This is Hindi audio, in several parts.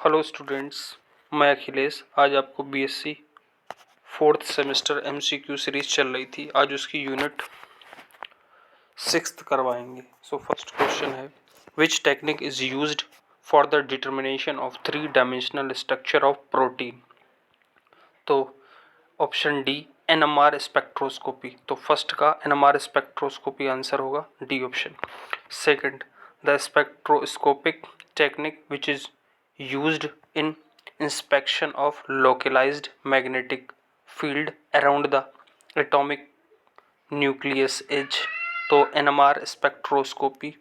हेलो स्टूडेंट्स, मैं अखिलेश। आज आपको BSc fourth semester MCQ series चल रही थी, आज उसकी यूनिट 6th करवाएंगे। सो फर्स्ट क्वेश्चन है, which technique is used for the determination of 3 dimensional structure of protein. तो ऑप्शन डी एनएमआर स्पेक्ट्रोस्कोपी। तो फर्स्ट का एनएमआर स्पेक्ट्रोस्कोपी आंसर होगा D option. Second, the spectroscopic technique which is used in inspection of localized magnetic field around the atomic nucleus is। तो NMR spectroscopy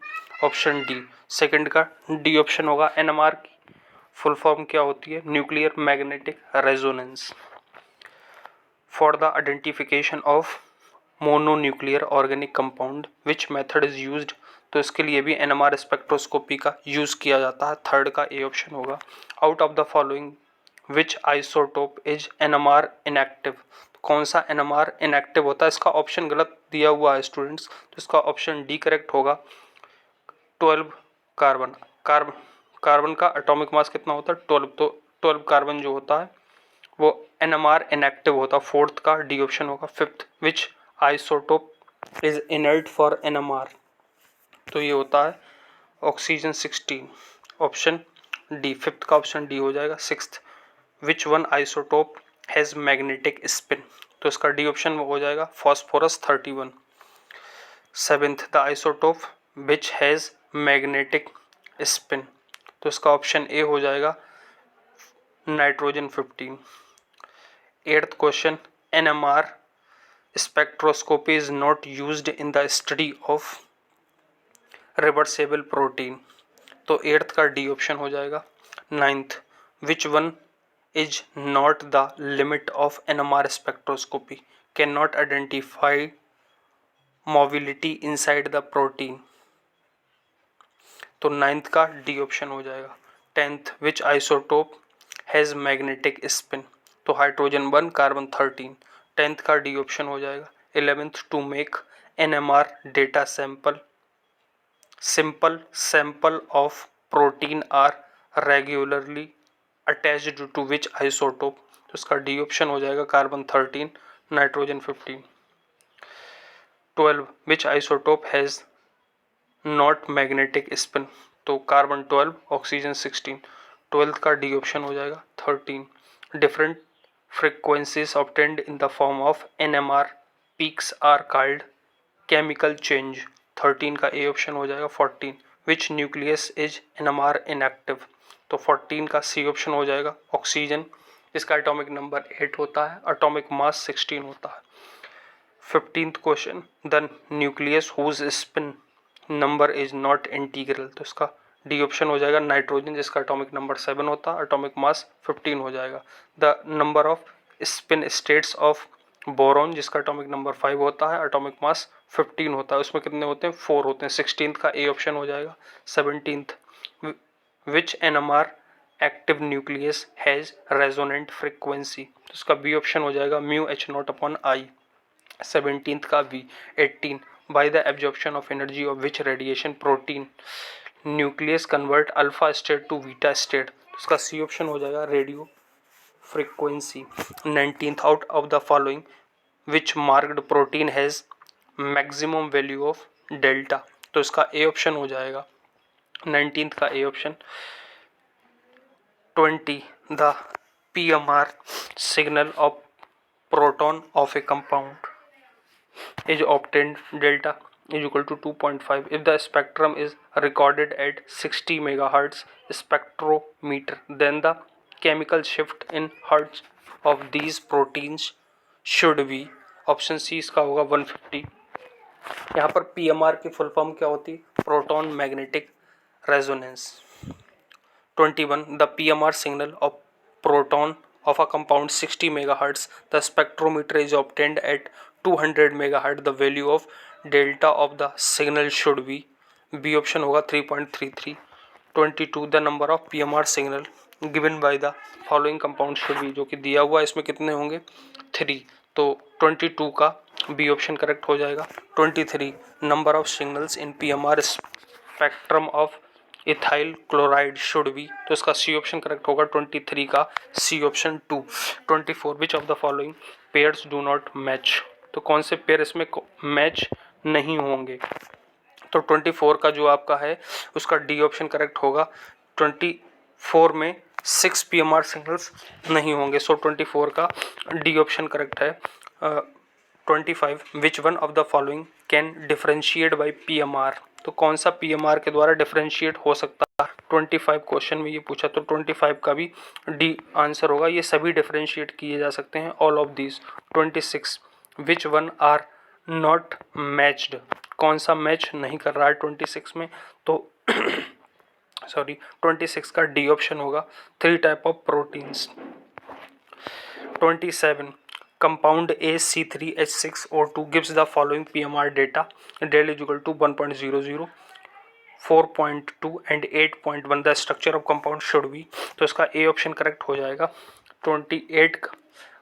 option D. Second का डी ऑप्शन होगा। एनएमआर की फुल फॉर्म क्या होती है? Nuclear magnetic resonance. For the identification of mononuclear organic compound which method is used. तो इसके लिए भी एनएमआर स्पेक्ट्रोस्कोपी का यूज किया जाता है। थर्ड का ए ऑप्शन होगा। Out of the following which isotope is NMR inactive. कौन सा एनएमआर इनएक्टिव होता है? इसका ऑप्शन गलत दिया हुआ है स्टूडेंट्स, तो इसका ऑप्शन डी करेक्ट होगा। 12 कार्बन। कार्बन का एटॉमिक मास कितना होता है? 12। तो 12 कार्बन जो होता है वो एनएमआर इनएक्टिव होता है। फोर्थ का डी ऑप्शन होगा। Fifth, which isotope is inert for NMR. तो ये होता है ऑक्सीजन 16। Option D. फिफ्थ का ऑप्शन डी हो जाएगा। Sixth, which one isotope has magnetic spin. तो इसका डी ऑप्शन हो जाएगा phosphorus 31। Seventh, the isotope which has magnetic spin. तो इसका ऑप्शन ए हो जाएगा nitrogen 15। Eighth question, NMR spectroscopy is not used in the study of reversible protein. तो एट्थ का डी ऑप्शन हो जाएगा। Ninth, which one is not the limit of NMR spectroscopy, can not identify mobility inside the protein. तो नाइन्थ का डी ऑप्शन हो जाएगा। Tenth, which isotope has magnetic spin. तो हाइड्रोजन 1 कार्बन 13। टेंथ का डी ऑप्शन हो जाएगा। 11th, to make NMR data simple sample of protein are regularly attached to which isotope। तो इसका डी ऑप्शन हो जाएगा carbon 13 nitrogen 15। 12, which isotope has not magnetic spin। तो कार्बन 12 ऑक्सीजन 16। 12th का डी ऑप्शन हो जाएगा। 13, different frequencies obtained in the form of NMR peaks are called chemical change। 13 का ए ऑप्शन हो जाएगा। 14, विच न्यूक्लियस इज एनएमआर इनएक्टिव। तो 14 का सी ऑप्शन हो जाएगा ऑक्सीजन। इसका एटॉमिक नंबर 8 होता है, एटॉमिक मास 16 होता है। 15th question, the nucleus whose spin number is not integral. तो इसका डी ऑप्शन हो जाएगा नाइट्रोजन, जिसका एटॉमिक नंबर 7 होता है, एटॉमिक मास 15 हो जाएगा। The number off spin states of boron, जिसका एटॉमिक नंबर 5 होता है, एटॉमिक मास 15 होता है। उसमें कितने होते हैं? 4 होते हैं। 16th का ए ऑप्शन हो जाएगा। 17th, which NMR active nucleus has resonant frequency. तो इसका बी ऑप्शन हो जाएगा mu H not upon I. 17th का B. 18, by the absorption of energy of which radiation proton nucleus convert alpha state to beta state. उसका सी ऑप्शन हो जाएगा radio frequency. 19th, out of the following which marked proton has maximum value of delta. तो इसका ए ऑप्शन हो जाएगा 19th का A option. 20, the PMR signal of proton of A compound is obtained delta is equal to 2.5 if the spectrum is recorded at 60 megahertz spectrometer, then the chemical shift in hertz of these proteins should be। Option C इसका होगा 150। यहाँ पर पीएमआर की फुल फॉर्म क्या होती है? Proton magnetic resonance. 21, the PMR signal of proton of a compound 60 megahertz, the spectrometer is obtained at 200 megahertz, the value of delta of the signal should be। B option होगा 3.33। 22, the number of PMR signal given by the following compound should be। जो कि दिया हुआ है, इसमें कितने होंगे? 3। तो 22 का बी ऑप्शन करेक्ट हो जाएगा। 23, number of signals in PMR spectrum of ethyl chloride should be, तो इसका सी ऑप्शन करेक्ट होगा 23 का C option 2। 24 which of the following pairs do not match, तो कौन से पेयर इसमें मैच नहीं होंगे, तो 24 का जो आपका है उसका डी ऑप्शन करेक्ट होगा। 24 में 6 PMR सिग्नल्स नहीं होंगे, सो 24 का डी ऑप्शन करेक्ट है। 25 which one of the following can differentiate by PMR, तो कौन सा PMR के द्वारा डिफरेंशिएट हो सकता है, 25 क्वेश्चन में ये पूछा, तो 25 का भी डी आंसर होगा। ये सभी डिफरेंशिएट किए जा सकते हैं, all of these. 26 which one are not matched, कौन सा मैच नहीं कर रहा है 26 में, तो सॉरी 26 का डी ऑप्शन होगा 3 type of proteins. 27 compound AC3H6O2 gives the following PMR data, del is equal to 1.00, 4.2 and 8.1, the structure of compound should be, तो इसका ए ऑप्शन करेक्ट हो जाएगा। 28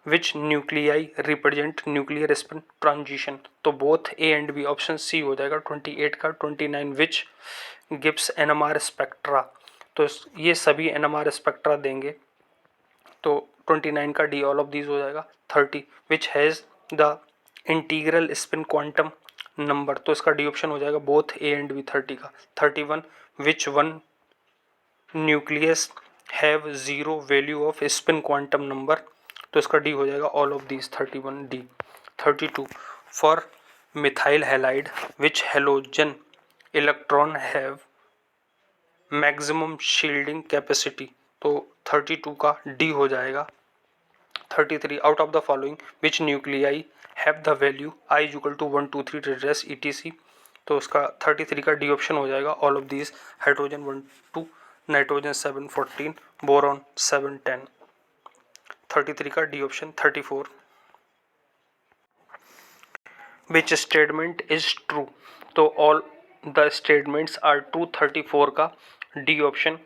which nuclei represent nuclear spin transition, तो both A and B, option C हो जाएगा 28 का। 29 which gives NMR spectra, तो ये सभी NMR स्पेक्ट्रा देंगे, तो 29 का डी ऑल ऑफ दीज हो जाएगा। 30 which has the integral spin quantum number, तो इसका डी ऑप्शन हो जाएगा बोथ ए एंड बी 30 का। 31 which one nucleus have zero value of spin quantum number, तो इसका डी हो जाएगा all of these 31 D. 32 for methyl halide which halogen electron have maximum shielding capacity, तो 32 का डी हो जाएगा। 33 out of the following which nuclei have the value I is equal to 1 2 3 tetras ETC, तो उसका 33 का डी ऑप्शन हो जाएगा all of these, hydrogen 1 2, nitrogen 7 14, boron 7 10। 33 का D option. 34 which statement is true, तो all the statements are true, 34 का डी ऑप्शन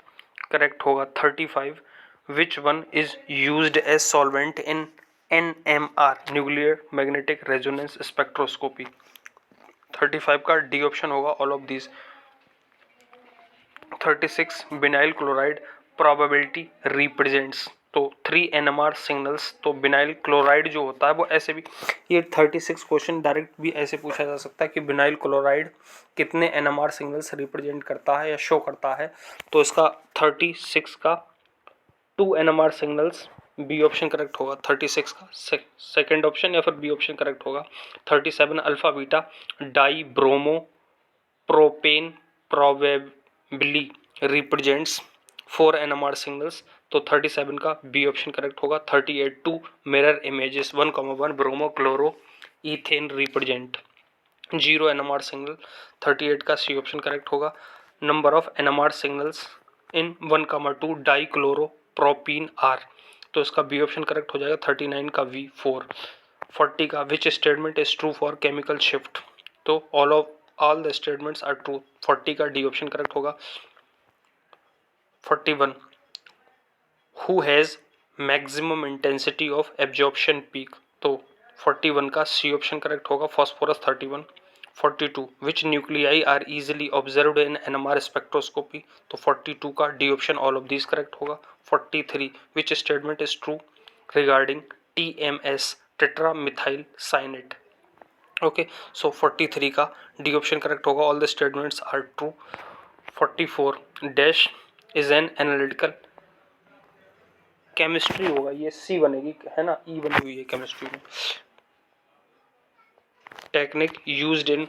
करेक्ट होगा। 35 which one is used as solvent in NMR nuclear magnetic resonance spectroscopy, 35 का डी ऑप्शन होगा all of these. 36 vinyl chloride probability represents, तो 3 NMR सिग्नल्स, तो बिनाइल क्लोराइड जो होता है वो ऐसे भी, ये 36 क्वेश्चन डायरेक्ट भी ऐसे पूछा जा सकता है कि बिनाइल क्लोराइड कितने NMR सिग्नल्स रिप्रेजेंट करता है या शो करता है, तो इसका 36 का 2 NMR signals, B option correct होगा। 36 का सेकेंड ऑप्शन या फिर बी ऑप्शन करेक्ट होगा। 37 alpha beta di bromo propane probably represents 4 NMR signals, तो 37 का बी ऑप्शन करेक्ट होगा। 38 2 mirror images 1,1 bromo chloro ethane represent 0 NMR signal, 38 का सी ऑप्शन करेक्ट होगा। Number of NMR signals in 1,2 di chloro propene are, तो इसका बी ऑप्शन करेक्ट हो जाएगा। 39 का वी 4। 40 का which statement is true for chemical shift, तो all the statements are true, 40 का डी ऑप्शन करेक्ट होगा। 41 who has maximum intensity of absorption peak, तो 41 का सी ऑप्शन करेक्ट होगा, phosphorus 31। 42 which nuclei are easily observed in NMR spectroscopy, तो 42 का D option all of these correct होगा। 43 which statement is true regarding TMS tetra methyl cyanate, okay, सो 43 का डी ऑप्शन करेक्ट होगा, all the statements are true. 44 dash is an analytical chemistry होगा, ये सी बनेगी है ना, ई बनी हुई है केमिस्ट्री में। Technique used in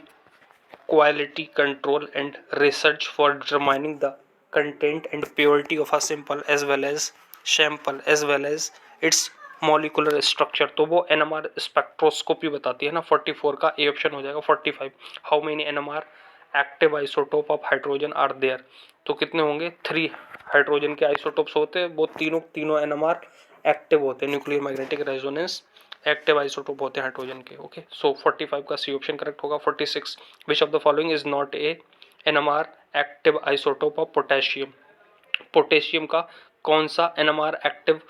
quality control and research for determining the content and purity of a sample as well as its molecular structure, तो वो NMR स्पेक्ट्रोस्कोपी बताती है ना। 44 का ए ऑप्शन हो जाएगा। 45 how many NMR active isotope of hydrogen are there, तो कितने होंगे 3 हाइड्रोजन के आइसोटोप्स होते हैं, वो तीनों NMR एक्टिव होते हैं, nuclear magnetic resonance active isotope होते हैं हाइड्रोजन के, ओके, सो 45 का सी ऑप्शन करेक्ट होगा। 46 विच of the following is not A NMR active isotope of potassium, potassium का कौन सा NMR एक्टिव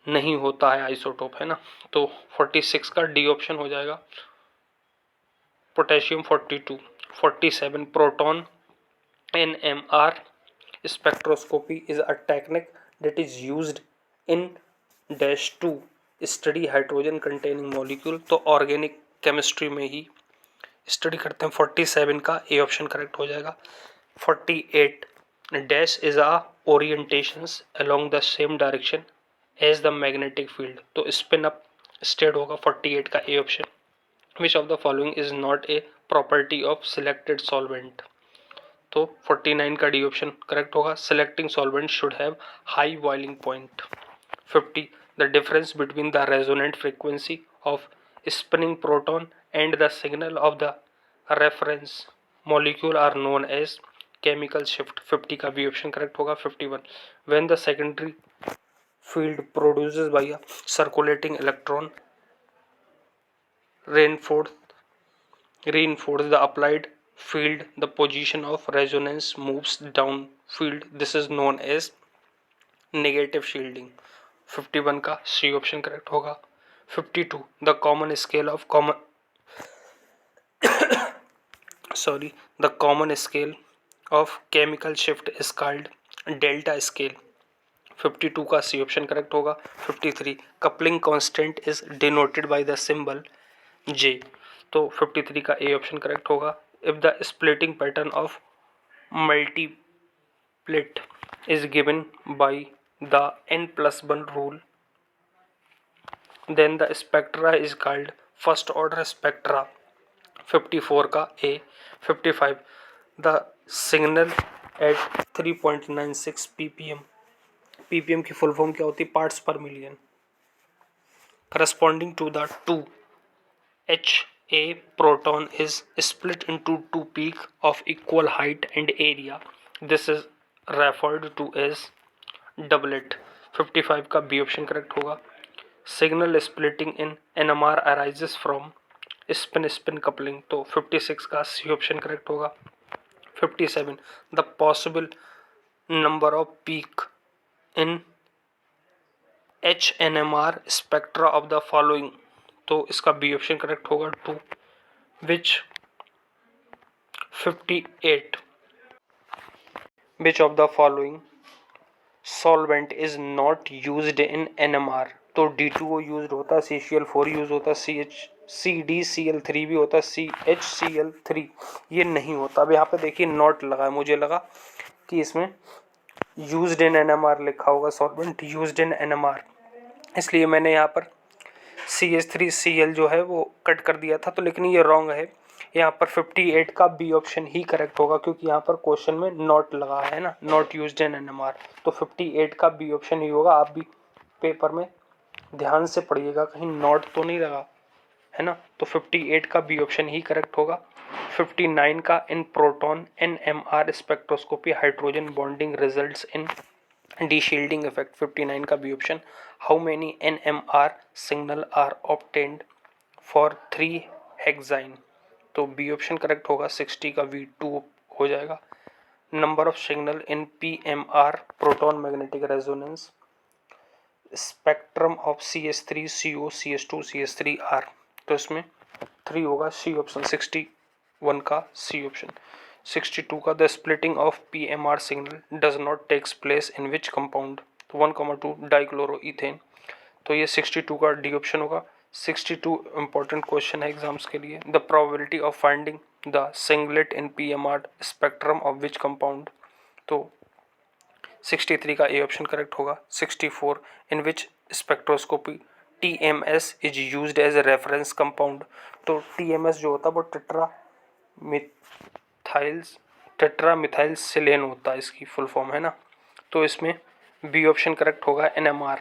नहीं होता है आइसोटोप, है ना, तो 46 का डी ऑप्शन हो जाएगा potassium 42। 47 proton NMR spectroscopy is a technique that is used in dash to study hydrogen containing molecule. तो ऑर्गेनिक केमिस्ट्री में ही स्टडी करते हैं। 47 का ए ऑप्शन करेक्ट हो जाएगा। 48 dash is a orientations along the same direction as the magnetic field, तो स्पिन अप स्टेट होगा 48 का A option. Which of the following is not a property of selected solvent, तो 49 का डी ऑप्शन करेक्ट होगा। Selecting solvent should have high boiling point. 50 the difference between the resonant frequency of spinning proton and the signal of the reference molecule are known as chemical shift. 50 का बी ऑप्शन करेक्ट होगा। 51 when the secondary field produces bye a circulating electron reinforce the applied field, the position of resonance moves down field, this is known as negative shielding। 51 का सी ऑप्शन करेक्ट होगा। 52 the common scale of chemical shift is called delta scale। 52 का सी ऑप्शन करेक्ट होगा। 53 coupling constant is denoted by the symbol J, तो 53 का ए ऑप्शन करेक्ट होगा। If the splitting pattern of multiplet is given by the n+1 rule, then the spectra is called first order spectra. 54 का ए। 55 द सिग्नल एट 3.96 ppm, ppm की फुल फॉर्म क्या होती है? Parts per million. Corresponding to the 2H a proton is split into two peaks of equal height and area, this is referred to as doublet। 55 का बी ऑप्शन करेक्ट होगा। Signal splitting in NMR arises from spin coupling, तो 56 का सी ऑप्शन करेक्ट होगा। 57 the possible number off peak in HNMR spectra of the following, तो इसका बी ऑप्शन करेक्ट होगा 2। विच 58 विच of the following solvent is not used in NMR, तो D2O यूज होता है, CCl4 यूज होता है, CDCl3 भी होता है, CHCl3 ये नहीं होता। अब यहाँ पे देखिए नॉट लगा है, मुझे लगा कि इसमें यूज्ड इन NMR लिखा होगा, सॉल्वेंट यूज्ड इन NMR, इसलिए मैंने यहाँ पर CH3Cl जो है वो कट कर दिया था, तो लेकिन ये रॉन्ग है। यहाँ पर 58 का बी ऑप्शन ही करेक्ट होगा, क्योंकि यहाँ पर क्वेश्चन में नॉट लगा है ना, नॉट यूज्ड इन NMR, तो 58 का बी ऑप्शन ही होगा। आप भी पेपर में ध्यान से पढ़िएगा, कहीं नॉट तो नहीं लगा है ना, तो 58 का बी ऑप्शन ही करेक्ट होगा। 59 का in proton NMR spectroscopy hydrogen bonding results in de-shielding effect। 59 का B option. How many NMR signal are obtained for 3 hexyne, तो बी ऑप्शन करेक्ट होगा। 60 का V2 हो जाएगा। Number of signal in PMR proton magnetic resonance spectrum of CH3 CO CH2 CH3 R, तो इसमें 3 होगा, सी ऑप्शन। 61 का सी ऑप्शन। 62 का the splitting of PMR signal does not takes place in which compound, 1,2 dichloroethane, तो ये 62 का डी ऑप्शन होगा। 62 इंपॉर्टेंट क्वेश्चन है एग्जाम्स के लिए। The probability of finding the singlet in PMR spectrum of which compound, तो 63 का ए ऑप्शन करेक्ट होगा। 64 in which spectroscopy TMS is used as a reference compound, तो TMS जो होता है वो टेट्रा मिथाइल सिलेन होता है, इसकी फुल फॉर्म है ना, तो इसमें बी ऑप्शन करेक्ट होगा NMR।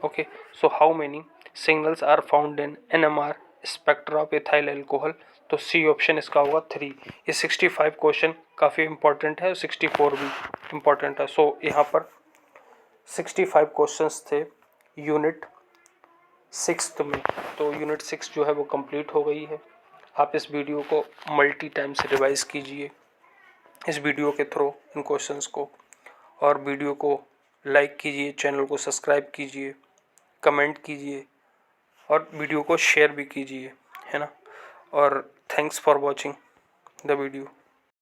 Okay, so how many signals are found in NMR spectra of ethyl alcohol, तो सी ऑप्शन इसका होगा 3। ये 65 क्वेश्चन काफ़ी इंपॉर्टेंट है, 64 भी इंपॉर्टेंट है। सो यहाँ पर 65 क्वेश्चंस थे यूनिट 6 में, तो यूनिट 6 जो है वो कंप्लीट हो गई है। आप इस वीडियो को मल्टी टाइम से रिवाइज कीजिए इस वीडियो के थ्रू इन क्वेश्चंस को, और वीडियो को लाइक कीजिए, चैनल को सब्सक्राइब कीजिए, कमेंट कीजिए और वीडियो को शेयर भी कीजिए, है ना। और thanks for watching the video.